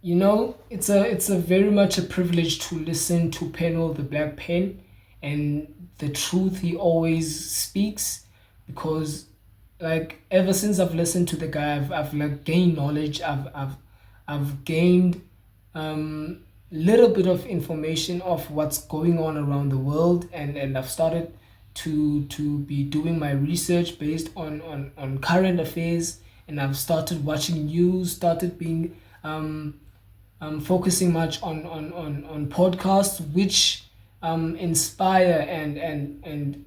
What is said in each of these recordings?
it's a very much a privilege to listen to Penal the Black Pen, and the truth he always speaks, because like ever since I've listened to the guy, I've like gained knowledge. I've gained little bit of information of what's going on around the world, and I've started to be doing my research based on current affairs, and I've started watching news, started being focusing much on podcasts which inspire and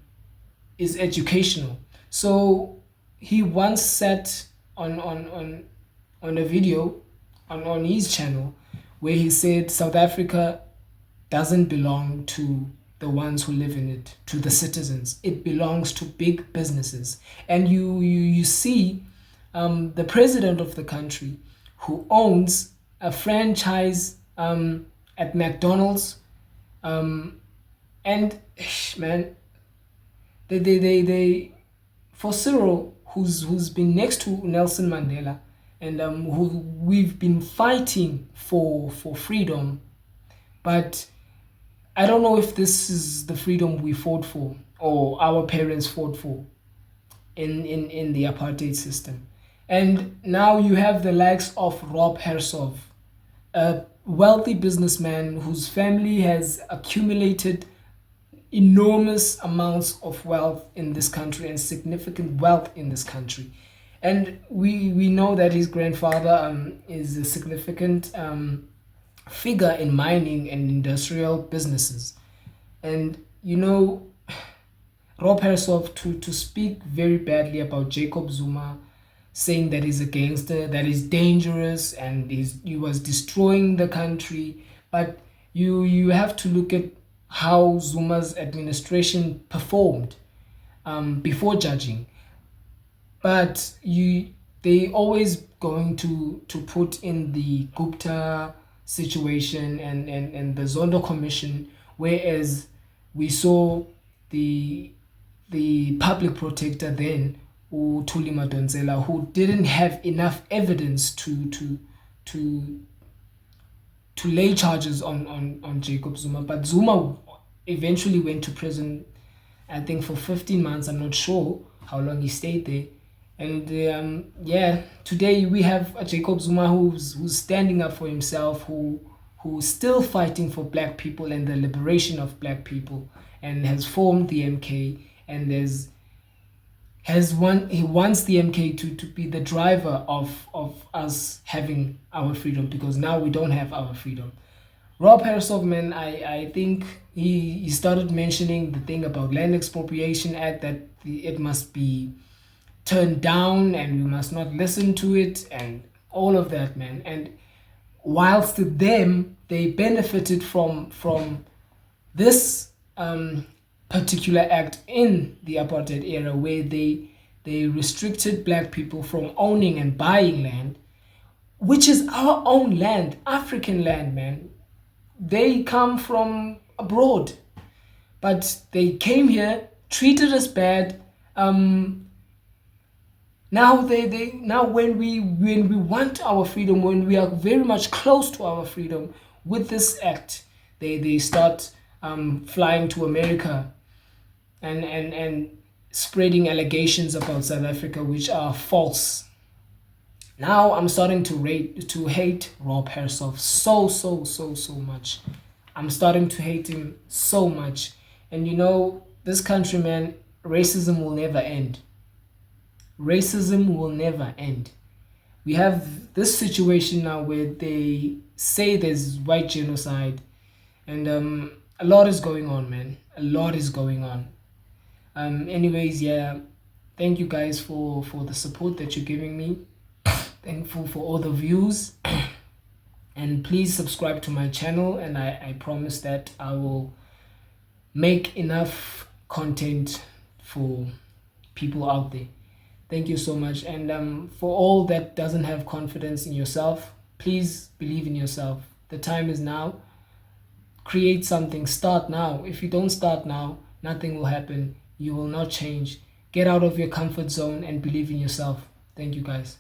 is educational. So he once said on a video on his channel where he said South Africa doesn't belong to the ones who live in it, to the citizens. It belongs to big businesses. And you see the president of the country who owns a franchise at McDonald's, and man, they for Cyril, who's been next to Nelson Mandela, and who we've been fighting for freedom, but I don't know if this is the freedom we fought for or our parents fought for in the apartheid system. And now you have the likes of Rob Hersov, a wealthy businessman whose family has accumulated enormous amounts of wealth in this country and significant wealth in this country. And we know that his grandfather is a significant figure in mining and industrial businesses. And Rob Hersov to speak very badly about Jacob Zuma, saying that he's a gangster, that he's dangerous, and he was destroying the country. But you have to look at how Zuma's administration performed before judging. But they always going to put in the Gupta situation and the Zondo Commission, whereas we saw the public protector then, Thuli Madonsela, who didn't have enough evidence to lay charges on Jacob Zuma. But Zuma eventually went to prison, I think for 15 months. I'm not sure how long he stayed there. And yeah, today we have a Jacob Zuma who's standing up for himself, who's still fighting for black people and the liberation of black people, and has formed the MK, and he wants the MK to be the driver of us having our freedom, because now we don't have our freedom. Rob Hersov, man, I think he started mentioning the thing about Land Expropriation Act, that it must be turned down and we must not listen to it and all of that, man. And whilst they benefited from this particular act in the apartheid era, where they restricted black people from owning and buying land, which is our own land, African land, man. They come from abroad, but they came here, treated us bad. Now when we want our freedom, when we are very much close to our freedom with this act, they start flying to America and spreading allegations about South Africa which are false. Now I'm starting to hate Rob Hersov so much. I'm starting to hate him so much. And this country, man, racism will never end. Racism will never end. We have this situation now where they say there's white genocide, and a lot is going on, man. A lot is going on. Anyways, yeah, thank you guys for the support that you're giving me. Thankful for all the views. And please subscribe to my channel, and I promise that I will make enough content for people out there. Thank you so much. And for all that doesn't have confidence in yourself, please believe in yourself. The time is now. Create something. Start now. If you don't start now, nothing will happen. You will not change. Get out of your comfort zone and believe in yourself. Thank you, guys.